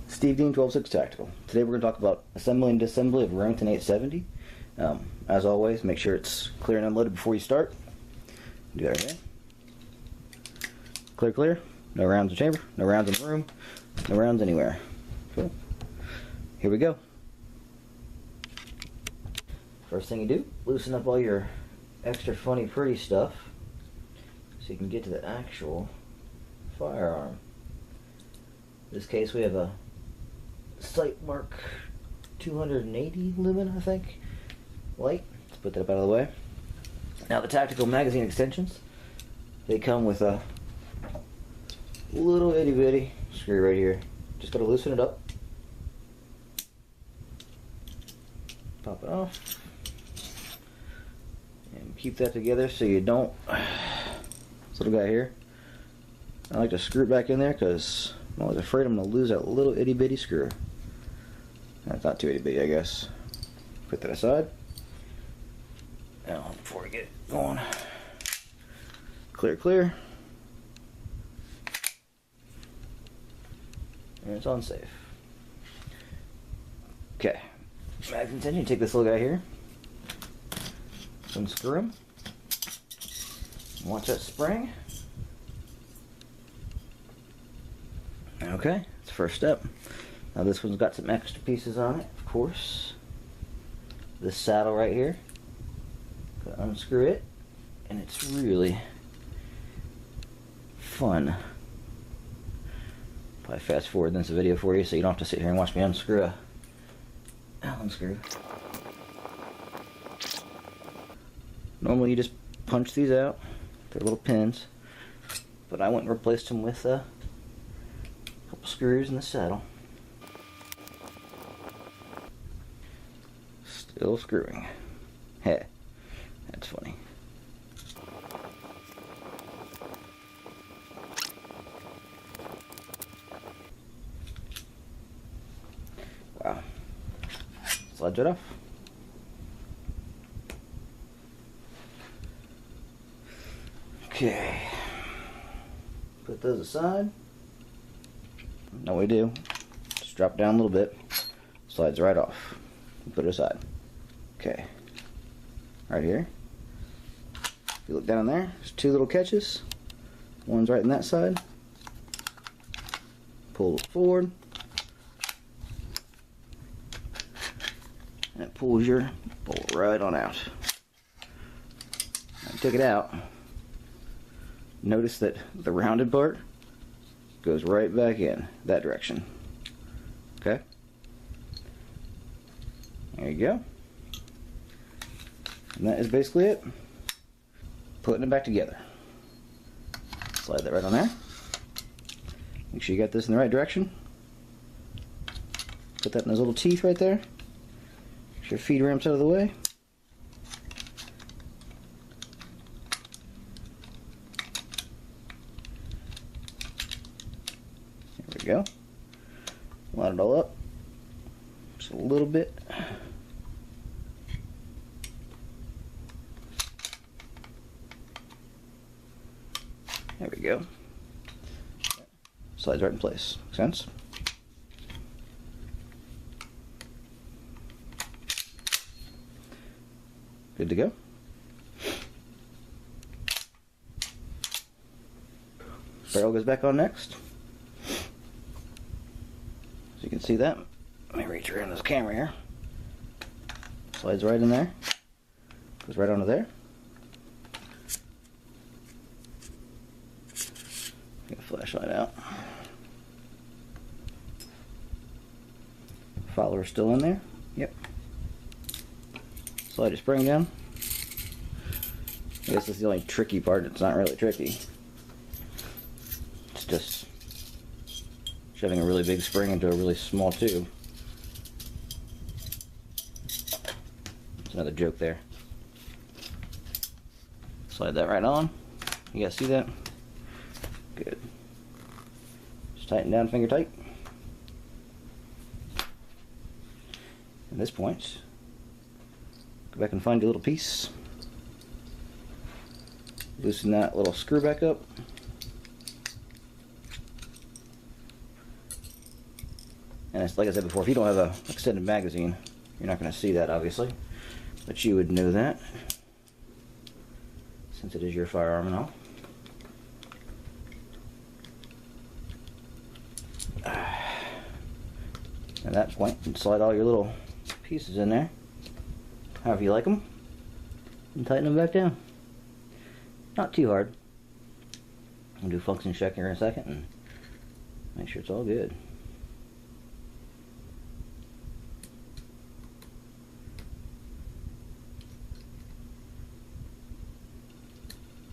Steve Dean 12.6 Tactical. Today we're going to talk about assembly and disassembly of Remington 870. As always, make sure it's clear and unloaded before you start. Do that right there. Clear, clear. No rounds in the chamber, no rounds in the room, no rounds anywhere. Cool. Here we go. First thing you do, loosen up all your extra funny pretty stuff so you can get to the actual firearm. In this case we have a Sight Mark 280 lumen, I think, light. Let's put that up out of the way. Now the tactical magazine extensions, they come with a little itty bitty screw right here. Just gotta loosen it up. Pop it off. And keep that together so you don't, this little guy here, I like to screw it back in there because I'm always afraid I'm going to lose that little itty bitty screw. That's not too itty bitty, I guess. Put that aside. Now, before we get going, clear, clear. And it's on safe. Okay. Magazine extension, take this little guy here. Unscrew him. Watch that spring. Okay, it's the first step. Now this one's got some extra pieces on it, of course. This saddle right here. Gotta unscrew it, and it's really fun. Probably fast forward this video for you so you don't have to sit here and watch me unscrew a Allen screw. Normally you just punch these out. They're little pins. But I went and replaced them with a couple screws in the saddle. Still screwing. Heh. That's funny. Wow. Slides it off. Okay, put those aside. Now we do, just drop down a little bit, slides right off, put it aside. Okay, right here, if you look down there, there's two little catches, one's right on that side, pull it forward, and it pulls your bolt right on out. Now take it out. Notice that the rounded part goes right back in that direction. Okay? There you go. And that is basically it. Putting it back together. Slide that right on there. Make sure you got this in the right direction. Put that in those little teeth right there. Make sure your feed ramp's out of the way. There we go. Line it all up. Just a little bit. There we go. Slides right in place. Make sense? Good to go. Barrel goes back on next. So you can see that. Let me reach around this camera here. Slides right in there. Goes right onto there. Get a flashlight out. Follower's still in there. Yep. Slide your spring down. I guess this is the only tricky part. It's not really tricky. It's just shoving a really big spring into a really small tube. There's another joke there. Slide that right on. You guys see that? Good. Just tighten down, finger tight. At this point, go back and find your little piece. Loosen that little screw back up. And it's, like I said before, if you don't have an extended magazine, you're not going to see that, obviously. But you would know that, since it is your firearm and all. At that point, you can slide all your little pieces in there, however you like them, and tighten them back down. Not too hard. I'll do function check here in a second and make sure it's all good.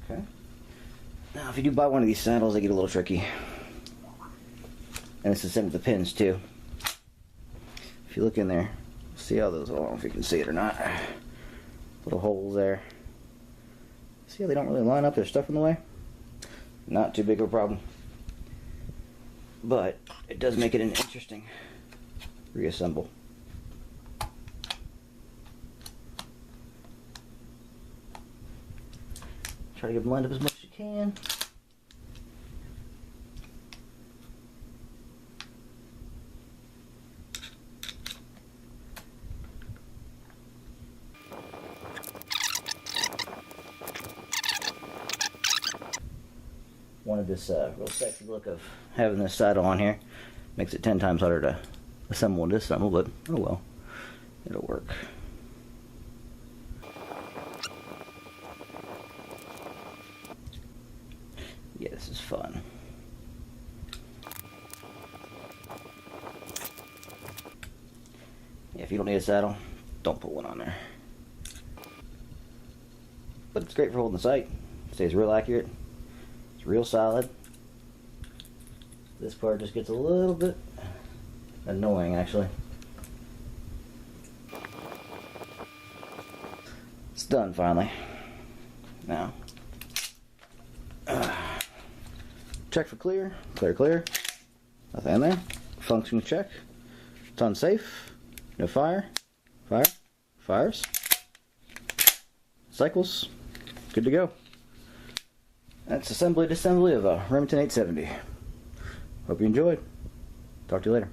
Okay. Now, if you do buy one of these saddles, they get a little tricky. And it's the same with the pins too. If you look in there, see how those, I don't know if you can see it or not, little holes there. See how they don't really line up, there's stuff in the way? Not too big of a problem. But it does make it an interesting reassemble. Try to get them lined up as much as you can. Wanted this real sexy look of having this saddle on here. Makes it 10 times harder to assemble and disassemble, but oh well, it'll work. Yeah, this is fun. Yeah, if you don't need a saddle, don't put one on there. But it's great for holding the sight. Stays real accurate. Real solid. This part just gets a little bit annoying, actually. It's done finally. Now, check for clear. Clear. Nothing in there. Function check. It's unsafe. No fire. Fires. Cycles. Good to go. That's assembly disassembly of a Remington 870. Hope you enjoyed. Talk to you later.